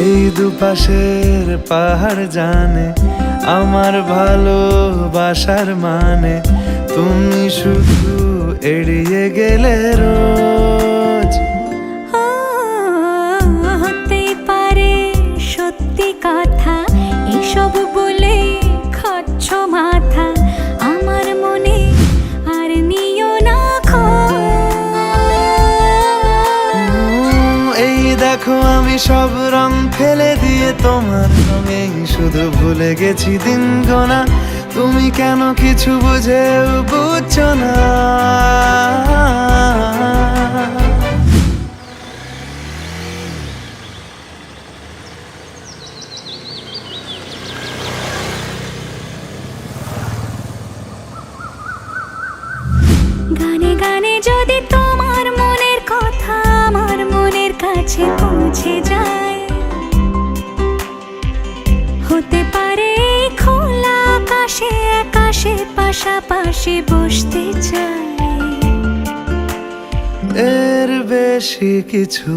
এই দুপাশের পাহাড় জানে আমার ভালোবাসার মানে, তুমি শুধু এড়িয়ে গেলে রোজ। হতেই পারে সত্যি কথা, এসব বলে খাচ্ছ মাথা আমার মনে, আর নিও না এই দেখো আমি সব রং ফেলে দিয়ে তোমার রঙেই শুধু ভুলে গেছি দিন গোনা, তুমি কেন কিছু বুঝেও বুঝছো না। গানে গানে যদি তোমার মনের কথা আমার মনের কাছে পৌঁছে যায়, হতে পারে খোলা আকাশে আকাশে পাশাপাশি বসতে চাই। এর বেশি কিছু